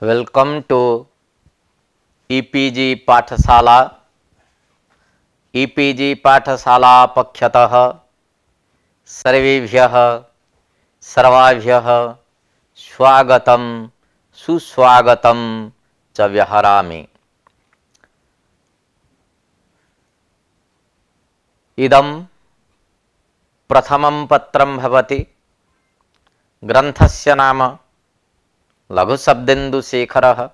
Welcome to e-PG पाठशाला। E-PG पाठशाला पक्षतः सर्वेभ्यः सर्वाभ्यः स्वागतं सुस्वागतं च व्यहरामि। इदं प्रथमं पत्रं भवति। ग्रन्थस्य नाम लघुशब्देन्दुशेखरः।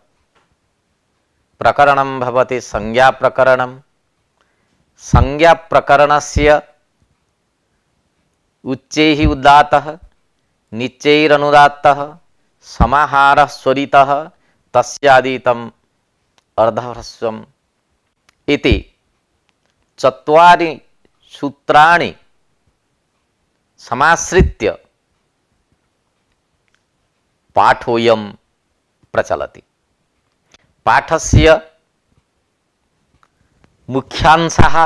प्रकरणं भवति संज्ञाप्रकरणं। संज्ञाप्रकरणस्य उच्चैः उदात्तः निच्चैरनुदात्तः समाहारः स्वरितः तस्यादीतम् अर्धह्रस्वम् इति चत्वारि सूत्राणि समाश्रित्य पाठोऽयं प्रचलति। पाठस्य मुख्यांशाः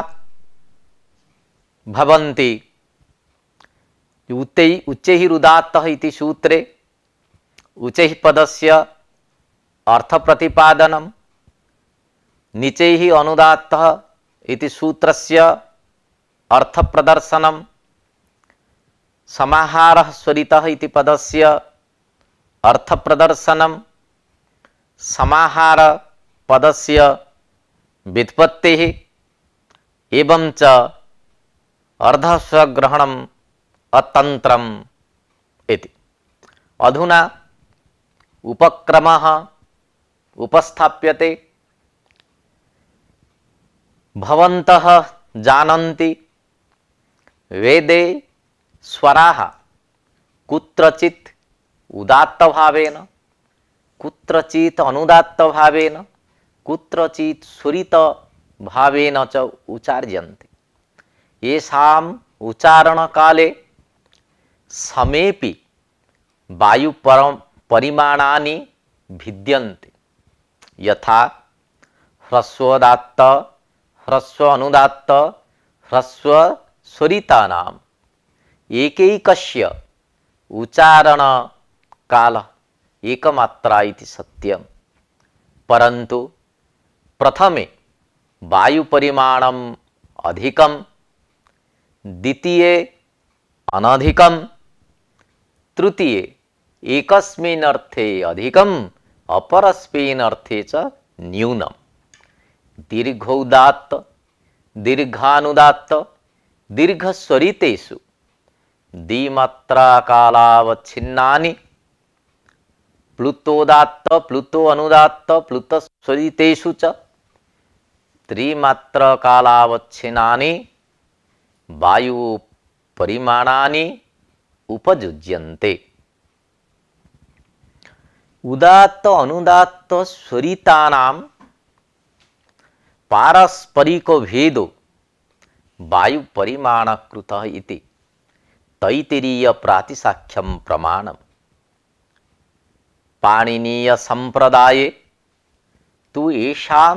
भवन्ति उच्चैरुदात्तः इति सूत्रे उच्चैः पदस्य अर्थप्रतिपादनं, नीचैः अनुदात्तः इति सूत्रस्य अर्थप्रदर्शनं, समाहारः स्वरितः इति पदस्य अर्थप्रदर्शनं, समाहार पदस्य व्युत्पत्तिः एवं च अर्धस्वग्रहणम् अतन्त्रम् इति। अधुना उपक्रमः उपस्थाप्यते। भवन्तः जानन्ति वेदे स्वराः कुत्रचित् उदात्तभावेन, कुत्रचित् अनुदात्तभावेन, कुत्रचित् स्वरितभावेन च उच्चार्यन्ते। येषाम् उच्चारणकाले समेपि वायुपरिमाणानि भिद्यन्ते। यथा ह्रस्वोदात्त, ह्रस्व अनुदात्त, ह्रस्व स्वरितानाम् एकैकस्य उच्चारण काल एकमात्रा इति सत्यं, परन्तु प्रथमे वायुपरिमाणम् अधिकं, द्वितीये अनधिकं, तृतीये एकस्मिन् अर्थे अधिकम् अपरस्मिन् अर्थे च न्यूनम्। दीर्घोदात्त दीर्घानुदात्त दीर्घस्वरितेषु द्विमात्राकालावच्छिन्नानि, प्लुतोदात्त प्लुतो अनुदात्त प्लुतस्वरितेषु च त्रिमात्रकालावच्छिन्नानि वायुपरिमाणानि उपयुज्यन्ते। उदात्त अनुदात्त स्वरितानां पारस्परिको भेदो वायुपरिमाणकृतः इति तैत्तिरीय प्रातिशाख्यं प्रमाणम्। पाणिनीय संप्रदाये तु येषां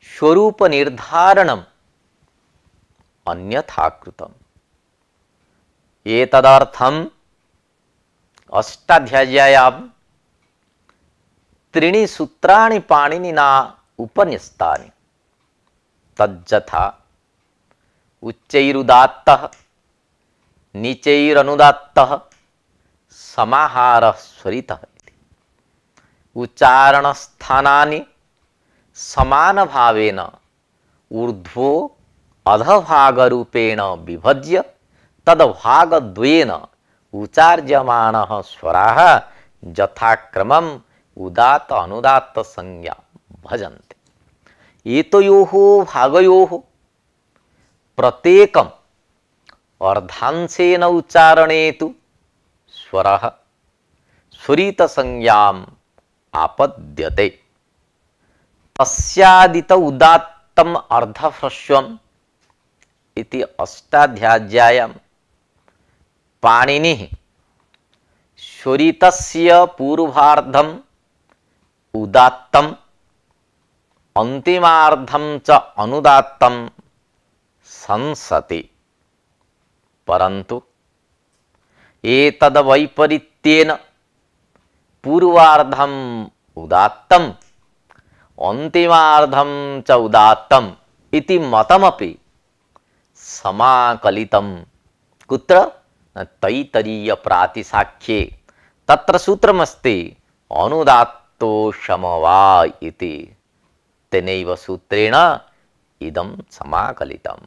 स्वरूप निर्धारणम् अन्यथा कृतम्। एतदर्थम् अष्टाध्याय्यां त्रीणि सूत्राणि पाणिनिना उपन्यस्तानि। तज्जथा उच्चैरुदात्तः नीचैरनुदात्तः समाहारः स्वरितः इति। उच्चारणस्थानानि समानभावेन ऊर्ध्वो अधभागरूपेण विभज्य तद्भागद्वयेन उच्चार्यमाणः स्वराः यथाक्रमम् उदात्त अनुदात्त संज्ञा भजन्ते। एतयोः भागयोः प्रत्येकम् अर्धांशेन उच्चारणे तु स्वरः स्वरितसंज्ञाम् आपद्यते। तस्यादित उदात्तम् अर्धह्रस्वम् इति अष्टाध्याय्यां पाणिनिः स्वरितस्य पूर्वार्धम् उदात्तम् अन्तिमार्धं च अनुदात्तं संसति। परन्तु एतद्वैपरीत्येन पूर्वार्धम उदात्तम अन्तिमार्धम च उदात्तम इति मतमपि समाकलितम कुत्र तैतरीय प्रातिसाख्ये तत्र सूत्रमस्ति अनुदात्तो समवा इति तेनैव सूत्रेण इदं समाकलितम्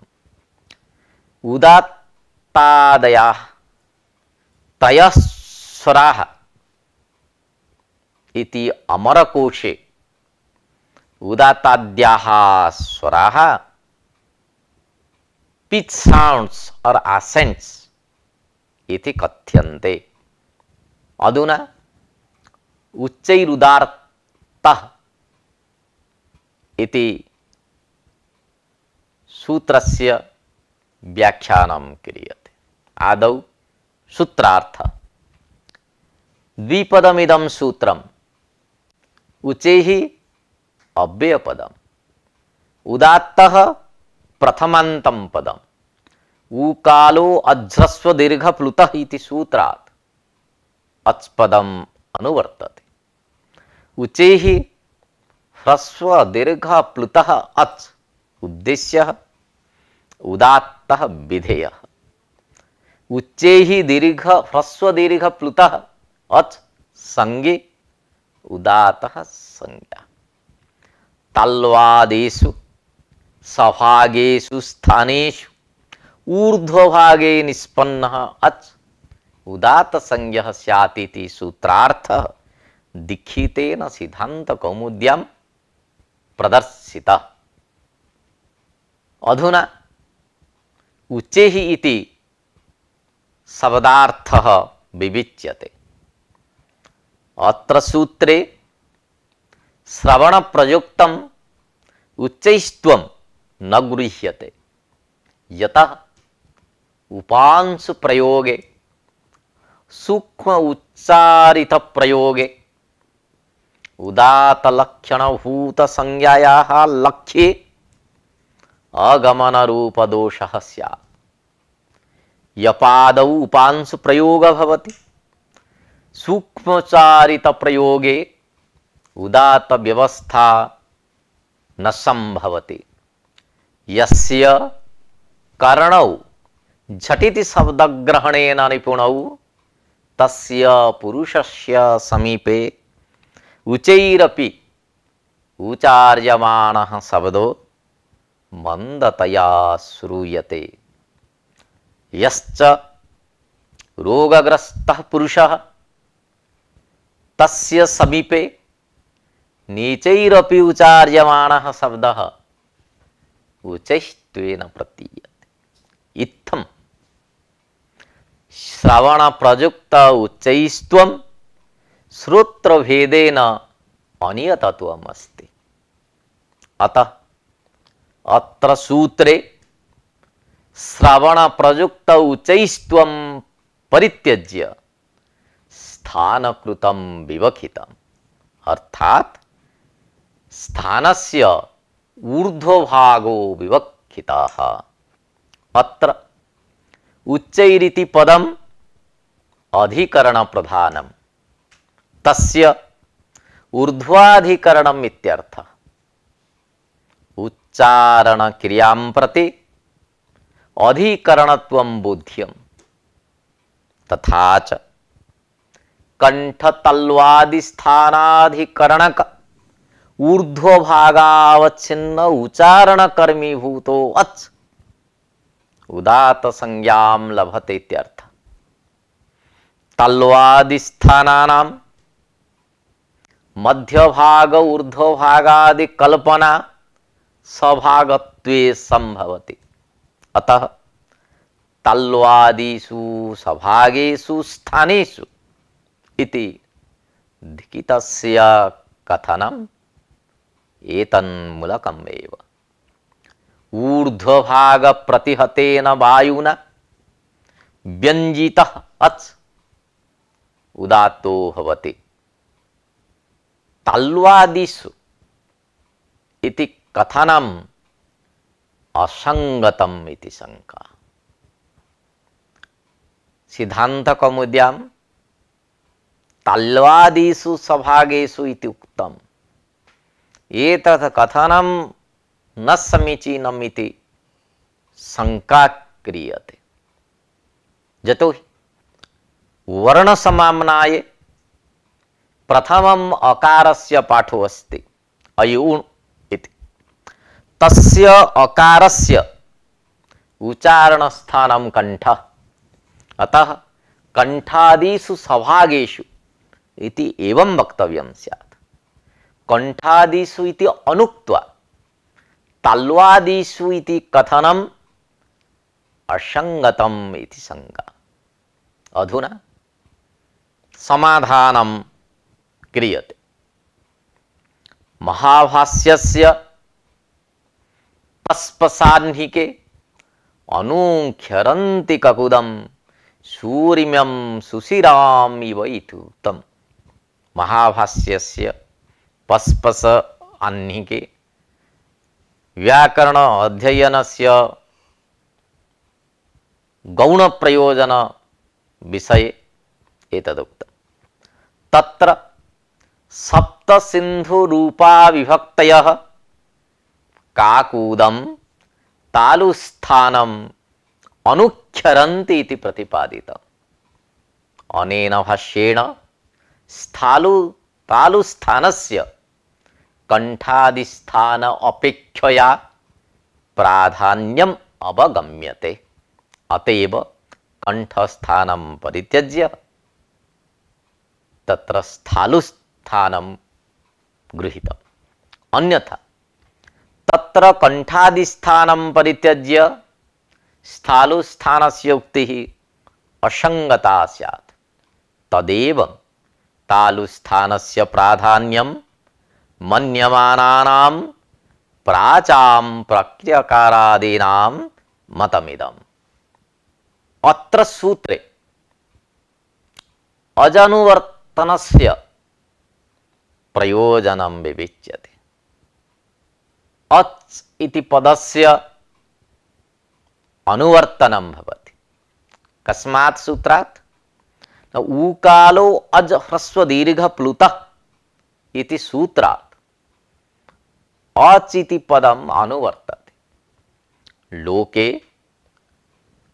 उदात्तादयः तयः स्वराः इति अमरकोशे उदात्ताद्याः स्वराः पिच साउंड्स और आसेंट्स इति कथ्यन्ते। अधुना उच्चैरुदात्तः इति सूत्रस्य व्याख्यानं क्रियते। आदौ सूत्रार्थः द्विपदमिदं सूत्रम् उच्चैः अव्ययपदम् उदात्तः प्रथमान्तं पदम् ऊकालो अज्रस्व दीर्घ प्लुतः इति सूत्रात् अच् पदम् अनुवर्तते। उच्चैः ह्रस्व दीर्घ प्लुतः अच् उद्देश्यः उदात्तः विधेयः। उच्चैः दीर्घ ह्रस्व दीर्घ प्लुतः अच् संज्ञे उदात्तः संज्ञा। तल्वादेषु सभागेषु स्थानेषु ऊर्ध्वभागे निष्पन्नः अच् उदात्त संज्ञः स्यात् इति सूत्रार्थः दीक्षितेन सिद्धान्त कौमुद्यां प्रदर्शितः। अधुना उच्चैः इति शब्दार्थः विविच्यते। अत्र सूत्रे श्रवण प्रयुक्तम् उच्चैस्त्वं न गृह्यते यतः उपांशु प्रयोगे सूक्ष्म उच्चारित प्रयोगे उदात्त लक्षणभूत संज्ञायाः लक्ष्ये अगमन रूप दोषः स्यात्। यपादौ उपांशु प्रयोग भवति सूक्ष्मोच्चारित प्रयोगे उदात्त व्यवस्था न संभवति। यस्य कर्णौ झटिति शब्दग्रहणेन निपुणौ तस्य पुरुषस्य समीपे उच्चैरपि उच्चार्यमाणः शब्दो मंदतया श्रूयते। यश्च रोगग्रस्तः पुरुषः तस्य समीपे नीचैरपि उच्चार्यमाणः शब्दः उच्चैस्त्वेन प्रतीयते। इत्थं श्रवण प्रयुक्त उच्चैस्त्वं श्रोत्रभेदेन अनियतत्वम् अस्ति। अतः अत्र सूत्रे श्रवण प्रयुक्त उच्चैस्त्वं परित्यज्य स्थानकृतं विवक्षितम् अर्थात स्थानस्य ऊर्ध्वभागो विवक्षितः। अत्र उच्चैरिति पदम् अधिकरण प्रधानम् तस्य ऊर्ध्वाधिकरणम् इत्यर्थः। उच्चारण क्रियां प्रति अधिकरणत्वं बोध्यम् तथा च कंठतल्वादि स्थानाधिकरणक ऊर्ध्वभागावच्छिन्न उच्चारण कर्मीभूतो अच् उदात्त संज्ञां लभते इत्यर्थः। तल्वादि स्थानानां मध्यभाग ऊर्ध्वभागादि कल्पना सभागत्वे संभवति। अतः तल्वादिषु सभागेषु स्थानेषु इति धिकितस्य कथनम् एतन्मूलकम् एव। ऊर्ध्वभाग प्रतिहतेन वायुना व्यञ्जितः अच् उदात्तो भवति। तल्वादिषु इति कथनम् असंगतम् इति शंका। सिद्धांत कौमुद्यां ताल्वादिषु सभागेषु इति उक्तम्। एतत् कथनं न समीचीनम् इति शंका क्रियते। यतोहि वर्णसमाम्नाये प्रथमम् अकारस्य पाठो अस्ति अयुण् इति। तस्य अकारस्य उच्चारणस्थानं कण्ठः। अतः कण्ठादिषु सभागेषु इति एवं वक्तव्यं स्यात्। कण्ठादिषु इति अनुक्त्वा ताल्वादिषु इति कथनम् असङ्गतम् इति शङ्का। अधुना समाधानं क्रियते। महाभाष्यस्य पस्पसाह्निके अनुक्षरन्ति ककुदं सूरिम्यं सुशिराम् इव इति उक्तम्। महाभाष्यस्य पस्पस आह्निके व्याकरण अध्ययनस्य गौण प्रयोजन विषये एतदुक्तम्। तत्र सप्त सिंधु रूपा विभक्तयः काकूदं तालुस्थानम् अनुक्षरन्ति इति प्रतिपादितम्। अनेन भाष्येण तालुस्थानस्य कंठादिस्थान अपेक्षया प्राधान्यम् अवगम्यते। अतएव कंठस्थानं परित्यज्य तत्र स्थालुस्थानं गृहीतम्। अन्यथा तत्र कंठादिस्थानं परित्यज्य स्थालुस्थानस्य उक्तिः असंगता स्यात्। तदेव तालुस्थानस्य प्राधान्यं मन्यमानानां प्राचां प्रक्रियकारादीनां मतमिदम्। अत्र सूत्रे अजनुवर्तनस्य प्रयोजनं विविच्यते। अच् इति पदस्य अनुवर्तनं भवति। कस्मात् सूत्रात्? ऊकालो अज ह्रस्व दीर्घ प्लुतः इति सूत्रात् अच् इति पदम् अनुवर्तते। लोके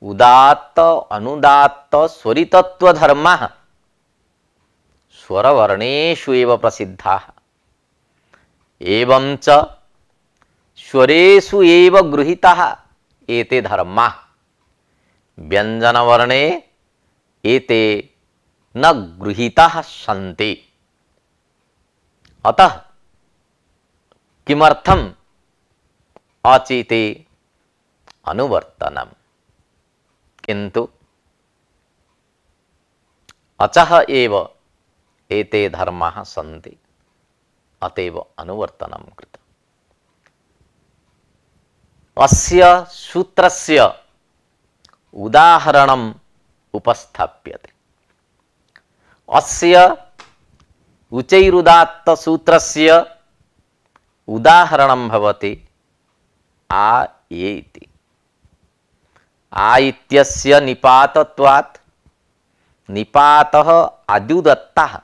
उदात्त अनुदात्त स्वरितत्व धर्मः स्वरवर्णेषु एव प्रसिद्धाः। एवं च स्वरेषु एव गृहीताः एते धर्माः। व्यञ्जनवर्णे एते न गृहीताः सन्ति। अतः किमर्थम् अचिते अनुवर्तनम्? किन्तु अचः एव एते धर्माः सन्ति, अतएव अनुवर्तनं कृतम्। अस्य सूत्रस्य उदाहरणम् उपस्थाप्यते। अस्य उचैरुदात्त सूत्रस्य उदाहरणं भवति आ ये इति। आ इत्यस्य निपातत्वात् निपातः आद्युदत्तः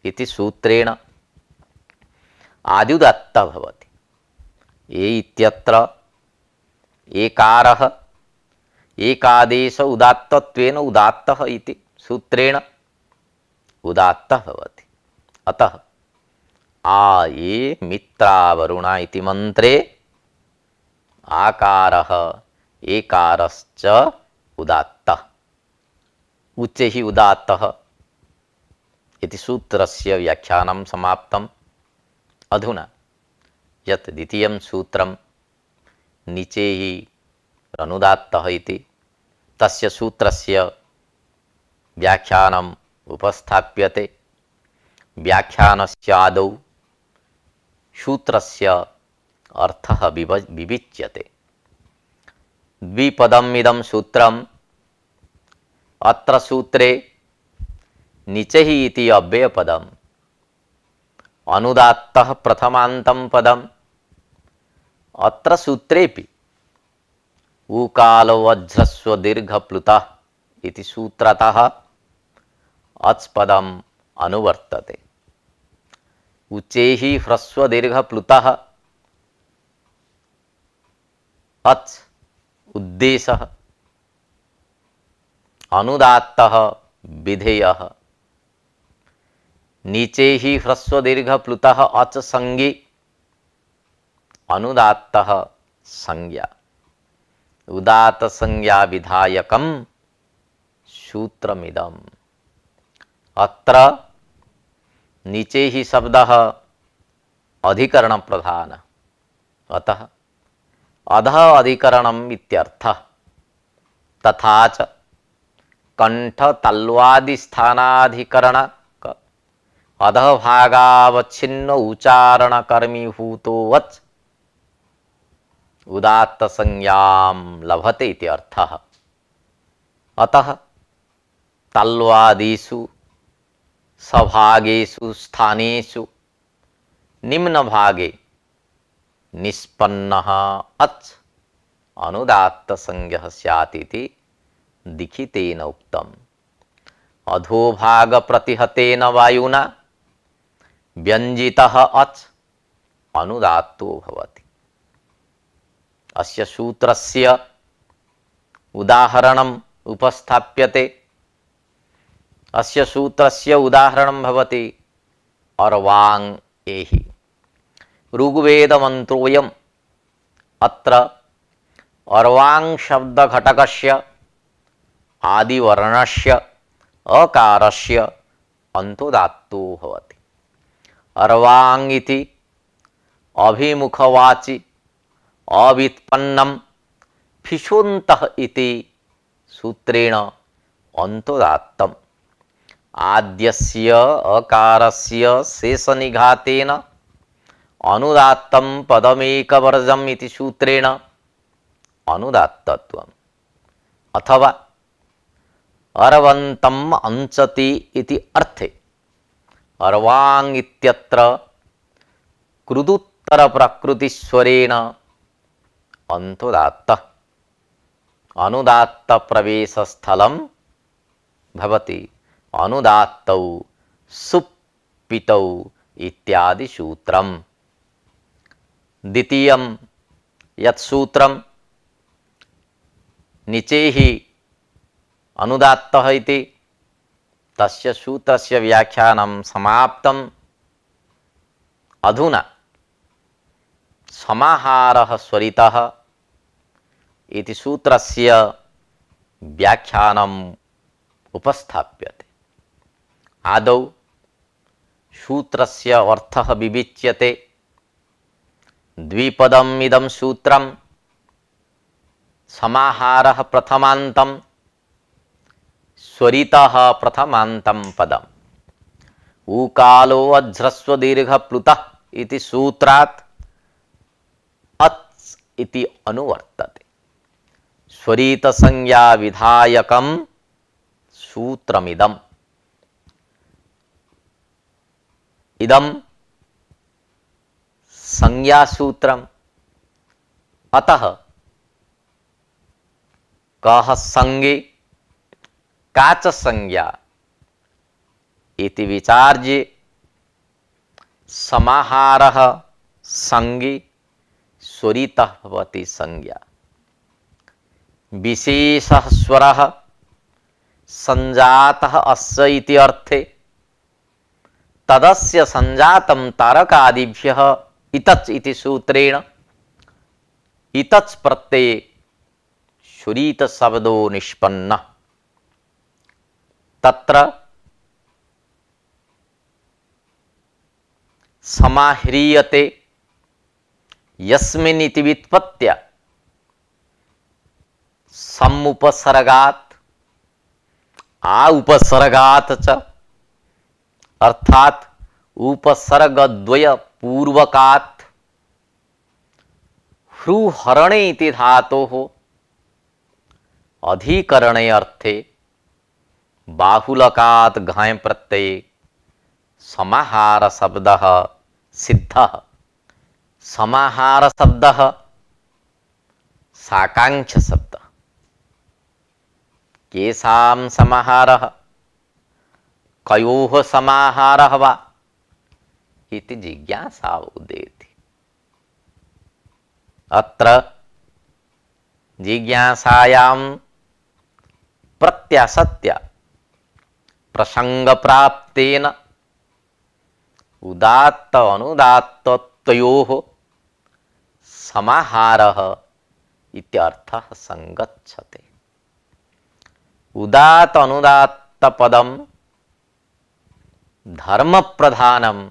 इति सूत्रेण आद्युदत्तः भवति। ए इत्यत्र एकारः एकादेश उदात्तत्वेन उदात्तः इति सूत्रेण उदात्तः भवति। अतः आ ये मित्रावरुणा इति मंत्रे आकारः एकारश्च उदात्तः उच्चैः उदात्तः इति सूत्रस्य व्याख्यानं समाप्तम्। अधुना यत् द्वितीयं सूत्रं निचैः अनुदात्तः इति तस्य सूत्रस्य व्याख्यानम् उपस्थाप्यते। व्याख्यानस्य आदौ सूत्रस्य अर्थः विविच्यते। द्विपदम् इदं सूत्रम्। अत्र सूत्रे निचैः इति अव्ययपदम् अनुदात्तः प्रथमान्तं पदम्। अत्र सूत्रेपि ऊकालो वज्रस्व दीर्घ प्लुतः इति सूत्रतः अच् पदम् अनुवर्तते। उच्चैः ह्रस्व दीर्घ प्लुतः अच् उद्देशः अनुदात्तः विधेयः। नीचैः ह्रस्व दीर्घ प्लुतः अच् संज्ञी अनुदात्तः संज्ञा। उदात्त संज्ञा विधायकम सूत्रमिदम्। अत्र नीचे ही शब्दः अधिकरण प्रधान, अतः अधः अधिकरणम् इत्यर्थः। तथा च कंठ तल्वादि स्थानाधिकरणक अधः भागावच्छिन्न उच्चारण कर्मीभूतो वच् उदात्त संज्ञां लभते इति अर्थः। अतः तल्वादिषु सभागेषु स्थानेषु निम्न भागे निष्पन्नः अच् अनुदात्त संज्ञः स्यात् इति लिखितेन उक्तम्। अधोभाग प्रतिहतेन वायुना व्यञ्जितः अच् अनुदात्तो भवति। अस्य सूत्रस्य उदाहरणम् उपस्थाप्यते। अस्य सूत्रस्य उदाहरणं भवति अर्वाङ् एहि। ऋग्वेदमन्त्रोऽयम्। अत्र अर्वाङ् शब्दघटकस्य आदिवर्णस्य अकारस्य अन्तोदात्तो भवति। अर्वाङ् इति अभिमुखवाचि अव्युत्पन्नं फिषोन्तः इति सूत्रेण अन्तोदात्तम्। आद्यस्य अकारस्य शेषनिघातेन अनुदात्तं पदमेकवर्जम् इति सूत्रेण अनुदात्तत्वम्। अथवा अर्वन्तम् अंचति इति अर्थे अर्वाङ् इत्यत्र कृदुत्तर प्रकृतिस्वरेण अन्तोदात्तः अनुदात्त प्रवेशस्थलं भवति। अनुदात्तौ सुप्पितौ इत्यादि सूत्रम्। द्वितीयं यत् सूत्रं नीचैः अनुदात्तः इति, तस्य सूत्रस्य व्याख्यानं समाप्तम्। अधुना समाहारः स्वरितः इति सूत्रस्य व्याख्यानम् उपस्थाप्यते। आदौ सूत्रस्य अर्थः विविच्यते। द्विपदम् इदं सूत्रं। समाहारः प्रथमान्तं, स्वरितः प्रथमान्तं पदम्। ऊकालो अज्ह्रस्व दीर्घ प्लुतः इति सूत्रात् अच् इति अनुवर्तते। स्वरित संज्ञा विधायकं सूत्रमिदम्। इदं संज्ञा सूत्रम्। अतः कः संज्ञे का च संज्ञा इति विचार्ये समाहारः संज्ञे स्वरितः भवति संज्ञा। विशेषः स्वरः संजातः अस्य इति अर्थे तदस्य संजातं तारकादिभ्यः इतच् इति सूत्रेण इतच् प्रत्यये स्वरित शब्दो निष्पन्नः। तत्र समाह्रियते यस्मिन् इति व्युत्पत्त्या समुपसर्गात् आ उपसर्गात् च अर्थात उपसर्गद्वय पूर्वकात् ह्रुहरणे इति धातोः अधिकरणे अर्थे बाहुलकात् घाय प्रत्यये समाहार शब्दः सिद्धः। समाहार शब्दः साकांक्ष शब्दः। केषां समाहारः? कयोः समाहारः वा इति जिज्ञासा उदेति। अत्र जिज्ञासायां प्रत्यासत्या प्रसंगप्राप्तेन उदात्त अनुदात्तत्वयोः समाहारः इत्यर्थः संगच्छते। उदात्त अनुदात्त पदम धर्म प्रधानम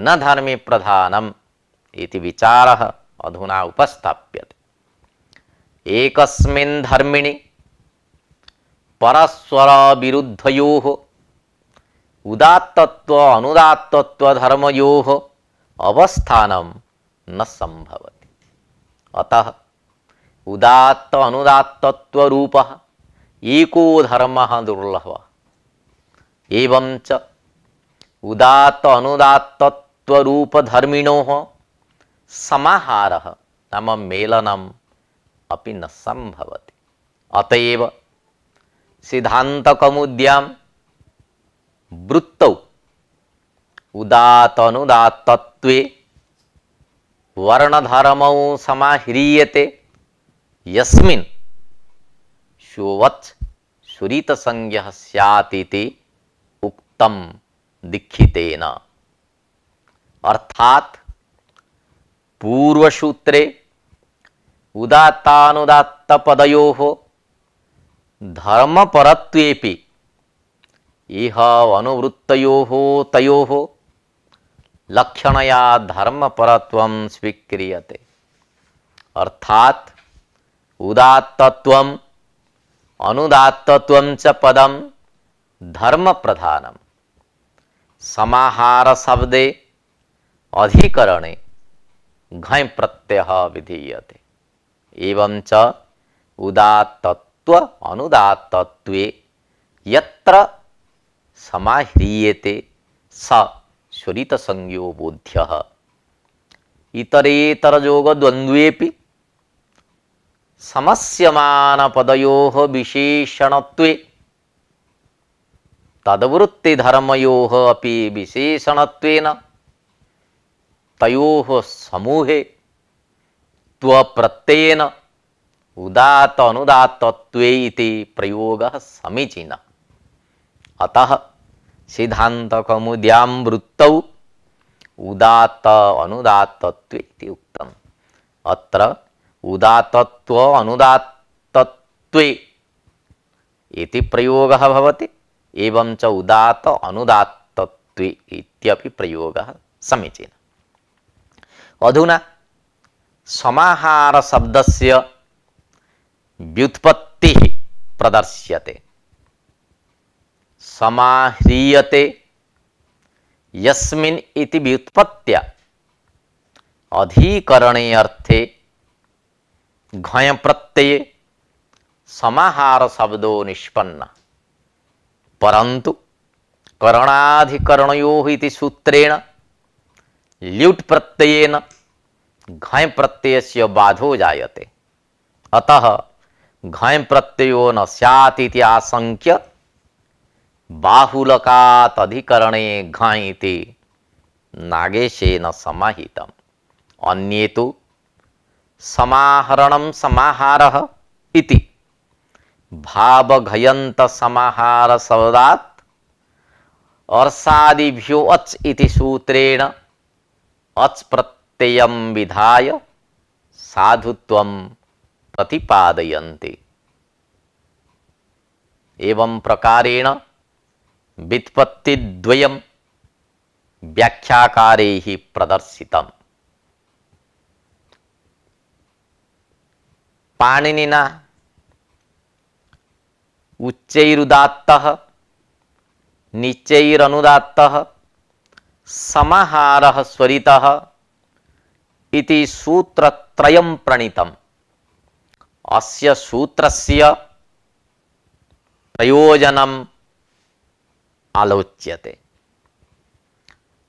न धर्मी प्रधानम इति विचारः अधुना उपस्थाप्यते। एकस्मिन् धर्मिणि परस्पर विरुद्धयोः उदात्तत्व अनुदात्तत्व धर्मयोः अवस्थानं न संभवति। अतः उदात्त अनुदात्तत्व रूपः एको धर्मः दुर्लभः। एवं च उदात्त अनुदात्तत्व रूप धर्मिणोः समाहारः नाम मेलनम् अपि न संभवति। अतएव सिद्धान्तकौमुद्यां वृत्तौ उदात्त अनुदात्तत्वे वर्णधर्मौ समाह्रियते यस्मिन् शोवत् सुरितसंज्ञः स्यात् इति उक्तं दीक्षितेन। अर्थात पूर्वसूत्रे उदात्तानुदात्त पदयोः धर्मपरत्वेपि इह अनुवृत्तयोः तयोः लक्षणया धर्मपरत्वं स्वीक्रियते। अर्थात उदात्तत्वम् अनुदात्तत्वं च पदं धर्म प्रधानम्। समाहार शब्दे अधिकरणे घञ् प्रत्ययः विधीयते। एवं च उदात्तत्व अनुदात्तत्वे यत्र समाह्रियते स स्वरितसंज्ञो बोध्यः। इतरेतरयोगद्वन्द्वेपि समस्यमानपदयोः विशेषणत्वे तद्वृत्तिधर्मयोः अपि विशेषणत्वेन तयोः समूहे त्वप्रत्ययेन उदात्त अनुदात्तत्वे इति प्रयोगः समीचीनः। अतः सिद्धान्तकौमुद्यां वृत्तौ उदात्त अनुदात्तत्वे इति उक्तम्। अत्र उदात्तत्व अनुदात्तत्वे इति प्रयोगः भवति। एवं च उदात्त अनुदात्तत्वे इत्यपि प्रयोगः समीचीनः। अधुना समाहार शब्दस्य व्युत्पत्तिः प्रदर्श्यते। समाह्रियते यस्मिन् इति व्युत्पत्त्या अधिकरणे अर्थे घञ् प्रत्यये समाहार शब्दो निष्पन्न। परंतु करणाधिकरणयोः इति सूत्रेण ल्युट् प्रत्ययेन घञ् प्रत्ययस्य बाधो जायते। अतः घञ् प्रत्ययो न स्यात् इति आशंक्य बाहुलकात् अधिकरणे घञ् इति नागेशेन समाहितम्। अन्ये तु समाहरणं समाहारः इति भावघयन्त समाहार शब्दात् अर्षादिभ्यो अच् इति सूत्रेण अच् प्रत्ययं विधाय साधुत्वं प्रतिपादयन्ति। एवं प्रकारेण व्युत्पत्तिद्वयं व्याख्याकारैः प्रदर्शितम्। पाणिनिना उच्चैरुदात्तः नीचैरनुदात्तः समाहारः स्वरितः इति सूत्रत्रयं प्रणीतम्। अस्य सूत्रस्य प्रयोजनम् आलोच्यते।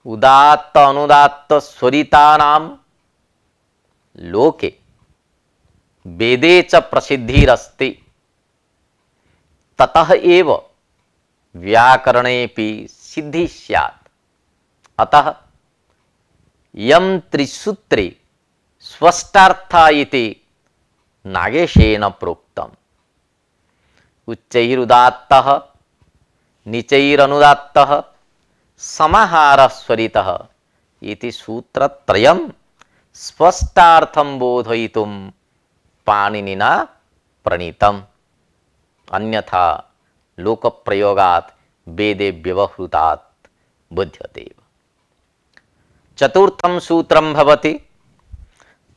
उदात्त अनुदात्त स्वरितानां लोके वेदे च प्रसिद्धिरस्ति। ततः एव व्याकरणेऽपि सिद्धि स्यात्। अतः यं त्रिसूत्रे स्पष्टार्थ इति नागेशेन प्रोक्तम्। उच्चैरुदात्तः नीचैरनुदात्तः समाहारस्वरितः इति सूत्रत्रयं स्पष्टार्थं बोधयितुं पाणिनिना प्रणीतम्। अन्यथा लोकप्रयोगात् वेदे व्यवहृतात् बुध्यते। चतुर्थं सूत्रं भवति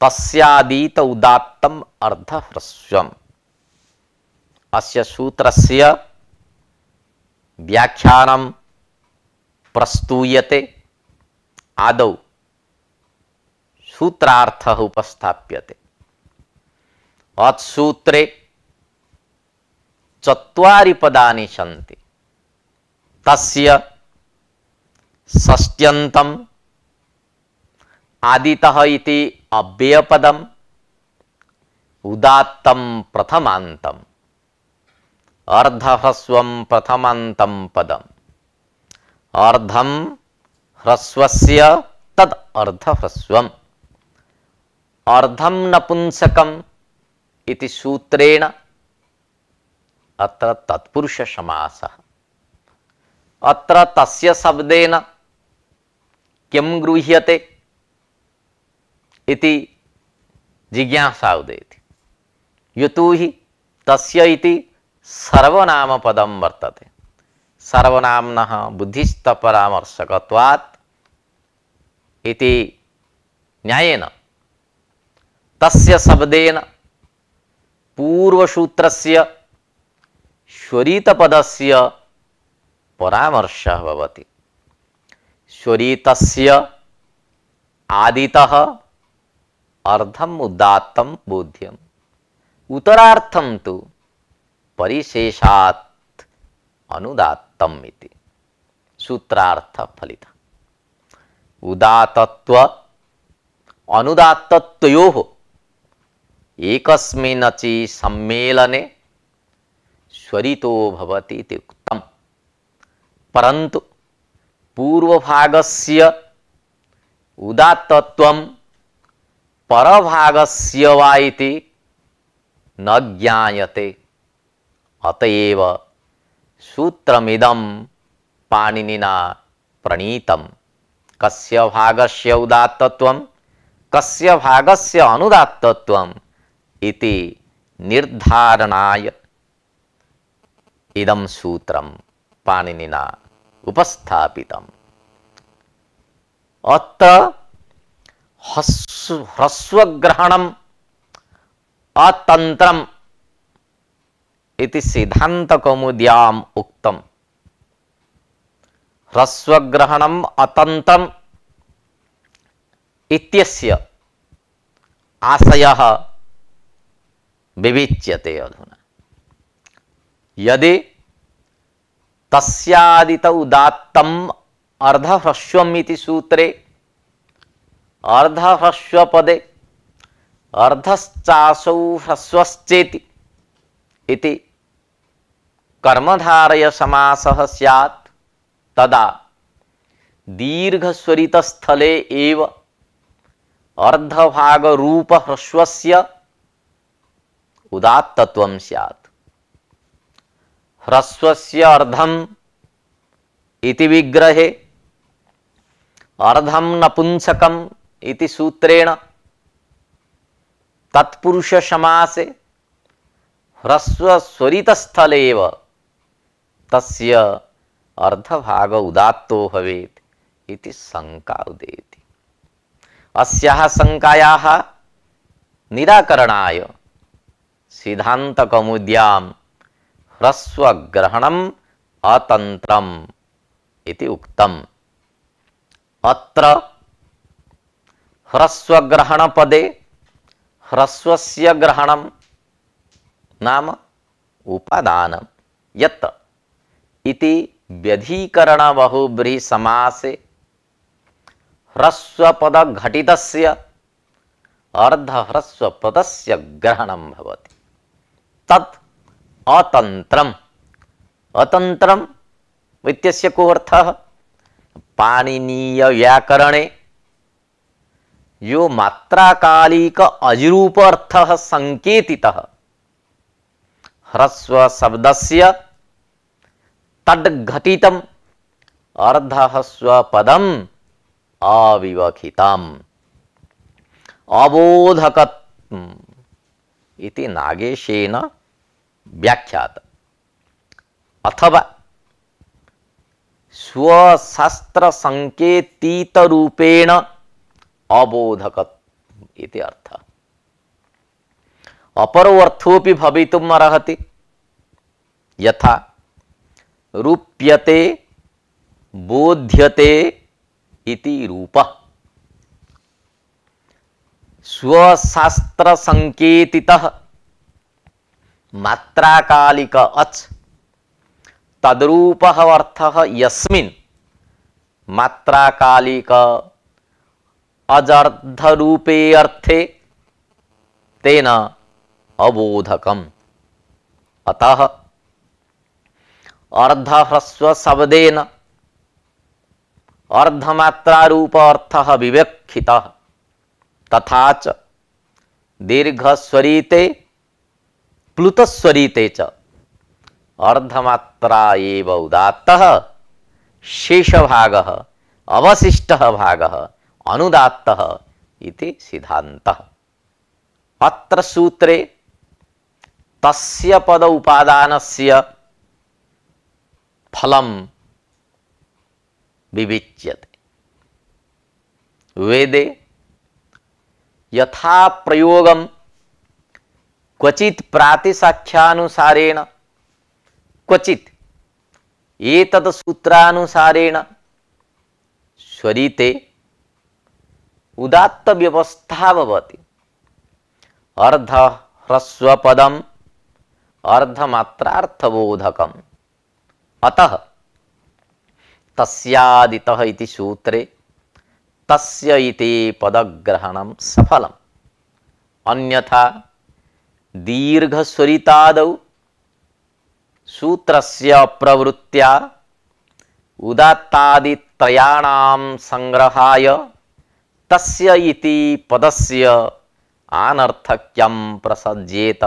तस्यादीत उदात्तम् अर्धह्रस्वम्। अस्य सूत्रस्य व्याख्यानं प्रस्तूयते। आदौ सूत्रार्थः उपस्थाप्यते। अत्सूत्रे चत्वारि पदानि सन्ति। तस्य षष्ट्यन्तम् आदितः इति अव्ययपदम्, उदात्तं प्रथमान्तम्, अर्धह्रस्वं प्रथमान्तं पदम्, अर्धं ह्रस्वस्य तद् अर्धह्रस्वम्, अर्धं नपुंसकम् इति सूत्रेण अत्र तत्पुरुष समासः। अत्र तस्य शब्देन किं गृह्यते इति जिज्ञासा उदेति। यतोहि तस्य इति सर्वनामपदं वर्तते। सर्वनाम्नः बुद्धिस्थपरामर्शकत्वात् इति न्यायेन तस्य शब्देन पूर्वसूत्रस्य स्वरितपदस्य परामर्शः भवति। स्वरितस्य आदितः अर्धम् उदात्तं बोध्यम्, उत्तरार्थं तु परिशेषात् अनुदात्तम् इति सूत्रार्थ फलित। उदात्तत्व अनुदात्तत्वयोः एकस्मिन्नचि सम्मेलने स्वरितो भवति इति उक्तम्। परन्तु पूर्वभागस्य उदात्तत्वं परभागस्य वा इति न ज्ञायते। अतएव सूत्रमिदं पाणिनिना प्रणीतम्। कस्य भागस्य उदात्तत्वं कस्य भागस्य अनुदात्तत्वम् इति निर्धारणाय इदं सूत्रं पाणिनिना उपस्थापितम्। अत्र ह्रस्वग्रहणम् अतन्त्रम् इति सिद्धान्तकौमुद्याम् उक्तम्। ह्रस्वग्रहणम् अतन्त्रम् इत्यस्य आशयः विवेच्यते अधुना। यदि तस्यादित उदात्तम् अर्धह्रस्वम् इति सूत्रे अर्धह्रस्वपदे अर्धश्चासौ ह्रस्वश्चेति इति कर्मधारय समासः स्यात्, तदा दीर्घस्वरितस्थले एव अर्धभागरूप ह्रस्वस्य उदात्तत्वं स्यात्। ह्रस्वस्य अर्धम् इति विग्रहे अर्धं नपुंसकम् इति सूत्रेण तत्पुरुष समासे ह्रस्वस्वरितस्थले एव तस्य अर्धभाग उदात्तो भवेत् इति शंका उदेति। अस्याः शंकायाः निराकरणाय सिद्धान्तकौमुद्यां ह्रस्वग्रहणम् अतन्त्रम् इति उक्तम्। अत्र ह्रस्वग्रहणपदे ह्रस्वस्य ग्रहणं नाम उपादानं यत् इति व्यधिकरण बहुब्रीहि समासे ह्रस्वपद घटितस्य अर्धह्रस्वपदस्य ग्रहणं भवति। तत् अतन्त्रम्। अतन्त्रम् इत्यस्य को अर्थः पाणिनीय व्याकरणे यो मात्राकालिक अजरूप अर्थः संकेतितः ह्रस्व शब्दस्य तद्घटितम् अर्धह्रस्वपदम् अविवक्षितम् अबोधकम् इति नागेशेन व्याख्यात। अथवा स्वशास्त्र संकेतित रूपेण अबोधकत् इति अर्थः। अपरो अर्थोपि भवितुम् अर्हति, यथा रूप्यते बोध्यते इति रूपः। स्वशास्त्र संकेतितः मात्राकालिक अच् तद्रूपः अर्थः यस्मिन् मात्राकालिक अजर्धरूपे अर्थे तेन अबोधकम्। अतः अर्धह्रस्व शब्देन अर्धमात्रारूप अर्थः विवक्षितः, तथा च दीर्घस्वरिते प्लुतस्वरिते च अर्धमात्रा एव उदात्तः, शेषभागः अवशिष्टः भागः अनुदात्तः इति सिद्धान्तः। अत्र सूत्रे तस्य पद उपादानस्य फलं विविच्यते। वेदे यथा प्रयोगं क्वचित् प्रातिसाख्यानुसारेण क्वचित् एतत् सूत्रानुसारेण स्वरिते उदात्त व्यवस्था भवति। अर्धह्रस्वपदम् अर्धमात्रार्थबोधकम्। अतः तस्यादितः इति सूत्रे तस्य इति पदग्रहणं सफलम्। अन्यथा दीर्घस्वरितादौ सूत्रस्य प्रवृत्त्या उदात्तादित्रयाणां संग्रहाय तस्य इति पदस्य अनर्थक्यं प्रसज्येत।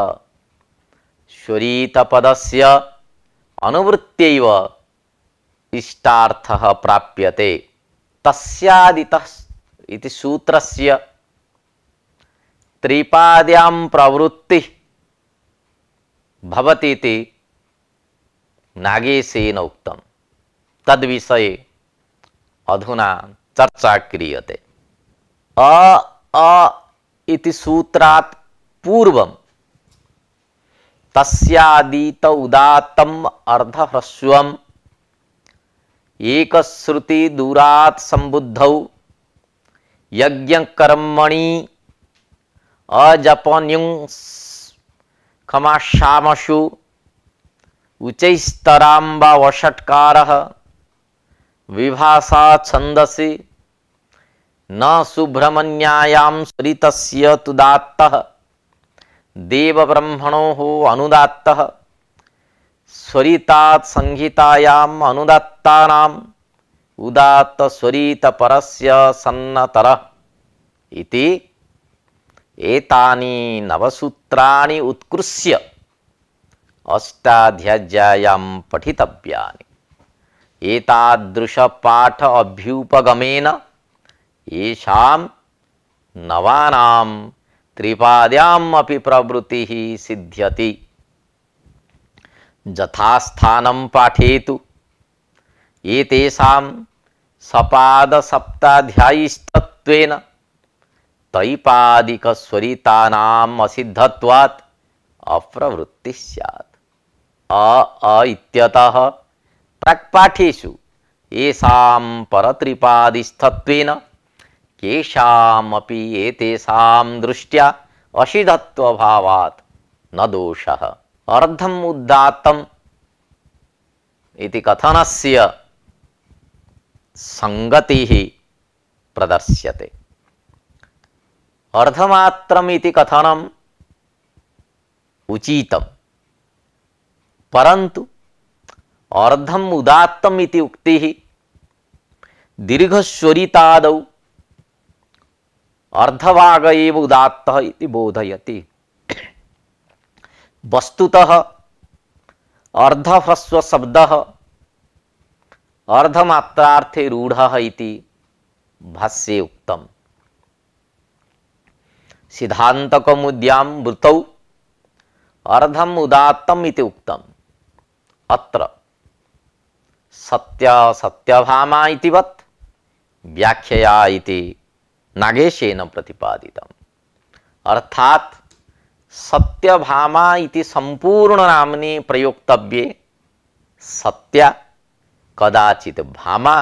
स्वरितपदस्य अनुवृत्त्यैव इष्टार्थः प्राप्यते। तस्यादितः इति सूत्रस्य त्रिपाद्यां प्रवृत्तिः भवतीति नागेशेन उक्तम्। तद्विषये अधुना चर्चा क्रियते। अ इति सूत्रात् पूर्वं तस्यादित उदात्तम् अर्धह्रस्वम् एकश्रुति दूरात् संबुद्धौ यज्ञकर्मणि अजपन्युं खमाशामशु उच्चैस्तराम्बा वषट्कारः विभाषा छन्दसि न सुब्रह्मण्यायां स्वरितस्य तुदात्तः देवब्रह्मणोः अनुदात्तः स्वरितात् संहितायाम् अनुदात्तानाम् उदात्त स्वरित परस्य सन्नतरः इति एतानि नवसूत्राणि उत्कृष्य अष्टाध्याय्यां पठितव्यानि। एतादृश पाठ अभ्युपगमेन येषां नवानां त्रिपाद्याम् अपि प्रवृत्तिः सिद्ध्यति। यथास्थानं पाठेतु एतेषां सपाद सप्ताध्यायिष्ठत्वेन तैपादिकस्वरितानाम् असिद्धत्वात् अप्रवृत्तिः स्यात्। अ इत्यतः प्राक्पाठेषु येषां परत्रिपादिस्थत्वेन केषामपि एतेषां दृष्ट्या असिद्धत्वभावात् न दोषः। अर्धम् उदात्तम् इति कथनस्य संगतिः प्रदर्श्यते। अर्धमात्रम् इति कथनम् उचितम्, परन्तु अर्धम उदात्तम इति उक्तिः दीर्घस्वरितादौ अर्धभाग एव उदात्तः इति बोधयति। वस्तुतः अर्धह्रस्व शब्दः अर्धमात्रार्थे रूढ़ः इति भाष्ये उक्तम्। सिद्धान्तकौमुद्यां वृत्तौ अर्धम उदात्तम इति उक्तम्। अत्र सत्य सत्यभामा इतिवत् व्याख्यया इति नागेशेन प्रतिपादितम्। अर्थात सत्यभामा इति संपूर्ण नाम्नि प्रयोक्तव्ये सत्या कदाचित् भामा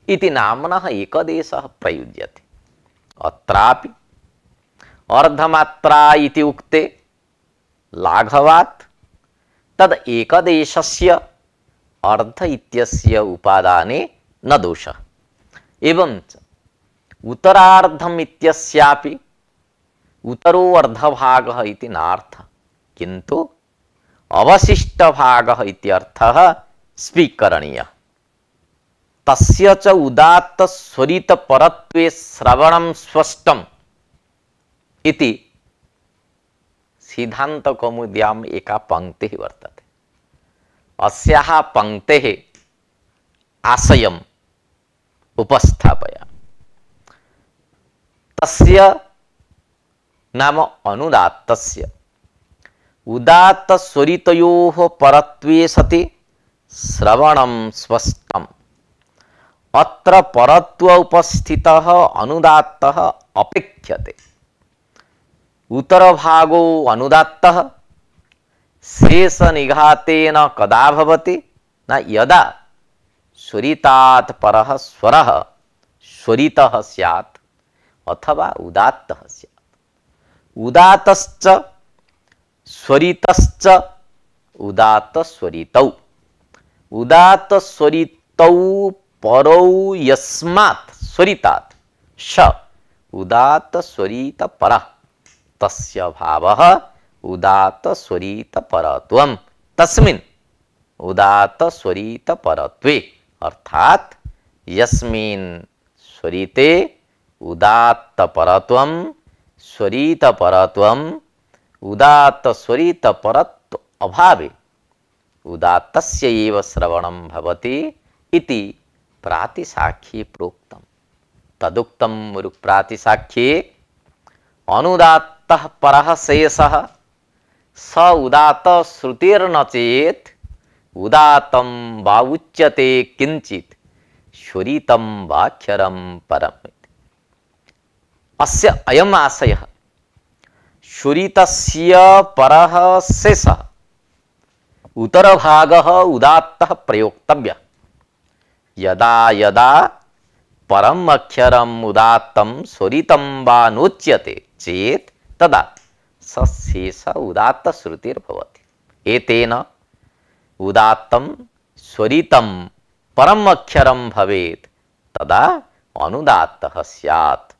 इति नाम्नः एकदेशः प्रयुज्यते। अत्रापि अर्धमात्रा इति उक्ते लाघवात् तद एकदेशस्य अर्ध इत्यस्य उपादाने न दोषः। एवं च उत्तरार्धम इत्यस्यापि उत्तरो अर्धभागः इति नार्थः, किन्तु अवशिष्टभागः इत्यर्थः स्वीकरणीयः। तस्य च उदात्त स्वरित परत्वे श्रवणं स्पष्टम् इति सिद्धान्तकौमुद्याम् एका पंक्तिः वर्तते। अस्याः पंक्तेः आशयम् उपस्थापयामि। तस्य नाम अनुदात्तस्य उदात्त स्वरितयोः परत्वे सति श्रवणं स्पष्टम्। अत्र परत्व उपस्थितः अनुदात्तः अपेक्ष्यते। उत्तरभागो अनुदात्तः शेष निघातेन कदा भवति न यदा स्वरितात् परः स्वरः स्वरितः स्यात् अथवा उदात्तः स्यात्। उदात्तश्च स्वरितश्च उदात्त स्वरितौ उदात्त स्वरितौ परौ यस्मात् स्वरितात् श उदात्त स्वरित परः तस्य भावः उदात्त स्वरित परत्वम् तस्मिन् उदात्त स्वरित परत्वे अर्थात यस्मिन् स्वरिते उदात्त परत्वम् स्वरित परत्वम् उदात्त स्वरित परत्व अभावे उदात्तस्य एव श्रवणं भवति इति प्रातिसाख्ये प्रोक्तम्। तदुक्तं प्रातिसाख्ये अनुदात्तः परः शेषः स उदात्त श्रुतिर्न चेत् उदात्तं वा उच्यते किंचित् स्वरितं वाक्षरं परम्। अस्य अयम् आशयः स्वरितस्य परः शेषः उत्तरभागः उदात्तः प्रयोक्तव्यः। यदा यदा परम अक्षरम् उदात्तं स्वरितं वा नोच्यते चेत् तदा स शेष उदात्त श्रुतिर्भवति। एतेन उदात्तं स्वरितं परम अक्षरं भवेत् तदा अनुदात्तः स्यात्।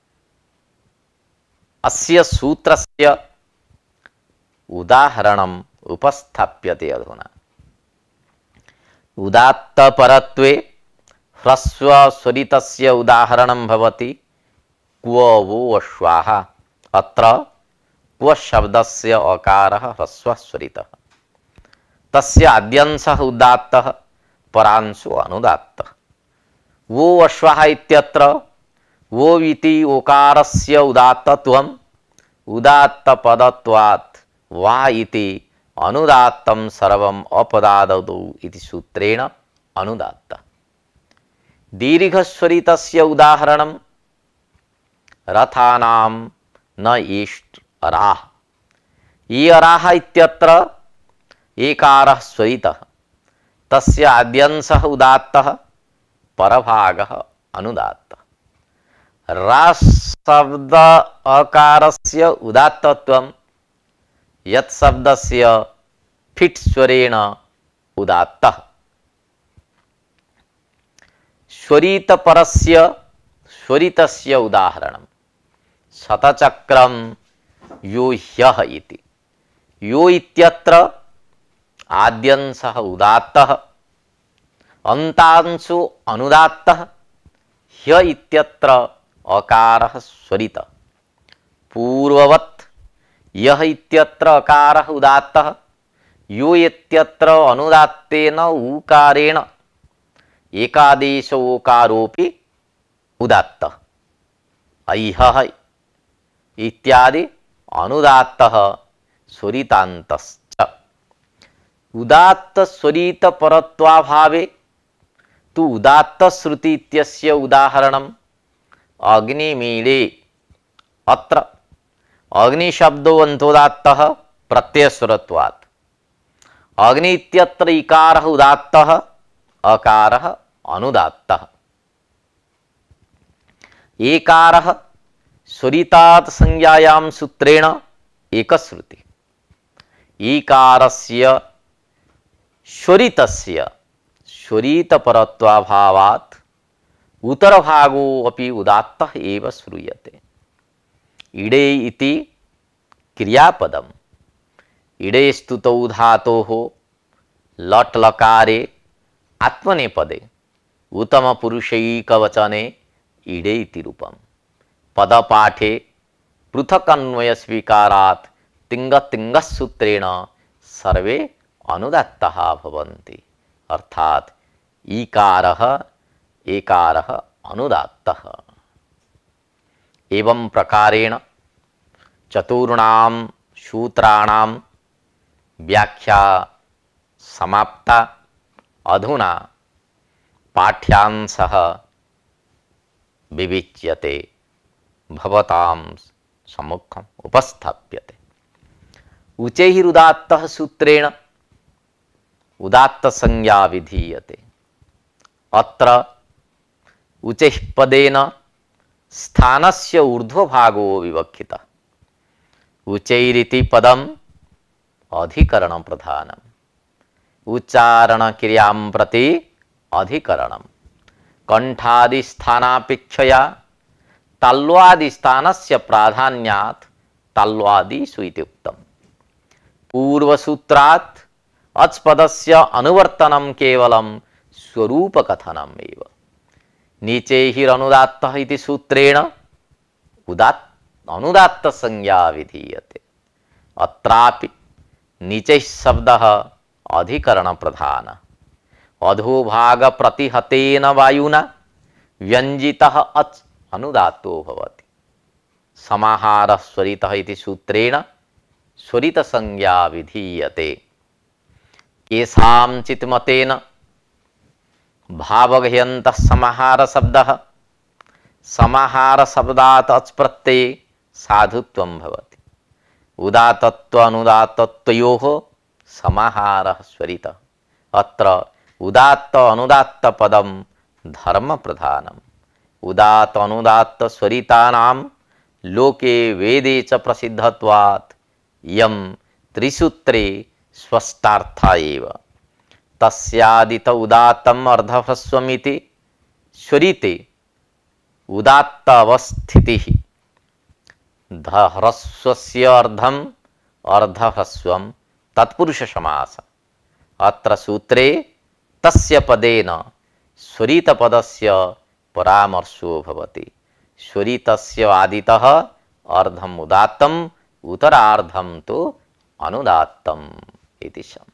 अस्य सूत्रस्य उदाहरणम् उपस्थाप्यते अधुना। उदात्त परत्वे ह्रस्व स्वरितस्य उदाहरणं भवति क्व वो अश्वाः। अत्र क्व शब्दस्य अकारः ह्रस्व स्वरितः, तस्य आद्यंशः उदात्तः परांशो अनुदात्तः। वो अश्वाः इत्यत्र वो इति ओकारस्य उदात्तत्वम् उदात्त पदत्वात् वा इति अनुदात्तं सर्वम् अपदादौ इति सूत्रेण अनुदात्तः। दीर्घस्वरितस्य उदाहरणं रथानां न इष्ट अराः। ये अराः इत्यत्र एकारः स्वरितः, तस्य आद्यंशः उदात्तः परभागः अनुदात्तः। रास् शब्द अकारस्य उदात्तत्वं यत् शब्दस्य फिट् स्वरेण उदात्तः। स्वरित परस्य स्वरितस्य उदाहरणं शतचक्रं यो ह्यः इति। यो इत्यत्र आद्यंशः उदात्तः अन्तांशु अनुदात्तः ह्य इत्यत्र अकारः स्वरितः पूर्ववत् यः इत्यत्र अकारः उदात्तः यो इत्यत्र अनुदात्तेन ऊकारेण एकादेश ओकारोपि उदात्तः अय्हः इत्यादि अनुदात्तः स्वरितान्तश्च। उदात्त स्वरित परत्वाभावे तु उदात्त श्रुति इत्यस्य उदाहरणम् अग्निमीळे। अत्र अग्निशब्दो अन्तोदात्तः प्रत्ययस्वरत्वात्। अग्नि इत्यत्र इकारः उदात्तः अकारः अनुदात्तः। एकारः स्वरितात् संज्ञायां सूत्रेण एकश्रुति। ईकारस्य स्वरितस्य स्वरितपरत्वाभावात् उत्तरभागो अपि उदात्तः एव श्रूयते। इडे इति क्रियापदम् इडे स्तुतौ धातोः लट् लकारे आत्मनेपदे उत्तमपुरुषैकवचने इडे इति रूपम्। पदपाठे पृथक् स्वीकारात् तिङ्गतिङ्गसूत्रेण सर्वे अनुदात्ताः भवन्ति। अर्थात् ईकारः एकारः अनुदात्तः। एवं प्रकारेण चतुर्णां सूत्राणां व्याख्या समाप्ता। अधुना पाठ्यांशः विविच्यते, भवतां सम्मुखम् उपस्थाप्यते। उचैरुदात्तः सूत्रेण उदात्त संज्ञा विधीयते। अत्र उचैः पदेन स्थानस्य ऊर्ध्वभागो विवक्षितः। उचैरिति पदम् अधिकरण प्रधानम्। उच्चारण क्रियां प्रति अधिकरणम्। कंठादि स्थानापेक्षया ताल्वादि स्थानस्य प्राधान्यात् ताल्वादिषु इति उक्तम्। पूर्वसूत्रात् अच् पदस्य अनुवर्तनं केवलं स्वरूपकथनम् एव। नीचैरनुदात्तः इति सूत्रेण अनुदात्त संज्ञा विधीयते। अत्रापि नीचैः शब्दः अधिकरण प्रधान। अधोभाग प्रतिहतेन वायुना व्यञ्जितः अच् अनुदात्तो भवति। समाहारः स्वरितः इति सूत्रेण स्वरित संज्ञा विधीयते। केषांचित् मतेन भावगह्यन्तः समाहार शब्दः समाहार शब्दात् अच् प्रत्यये साधुत्वं भवति। उदात्तत्व अनुदात्तत्वयोः समाहारः स्वरितः। अत्र उदात्त अनुदात्त पदं धर्म प्रधानम्। उदात्त अनुदात्त स्वरितानां लोके वेदे च प्रसिद्धत्वात् यं त्रिसूत्रे स्पष्टार्था एव। तस्यादित उदात्तम् अर्धह्रस्वमिति स्वरिते उदात्त अवस्थितिः ह्रस्वस्य अर्धम् अर्धह्रस्वं तत्पुरुष समास। अत्र सूत्रे तस्य पदेन स्वरित पदस्य परामर्शो भवति। स्वरितस्य आदितः अर्धम् उदात्तम् उत्तरार्धं तु अनुदात्तम् इति शम्।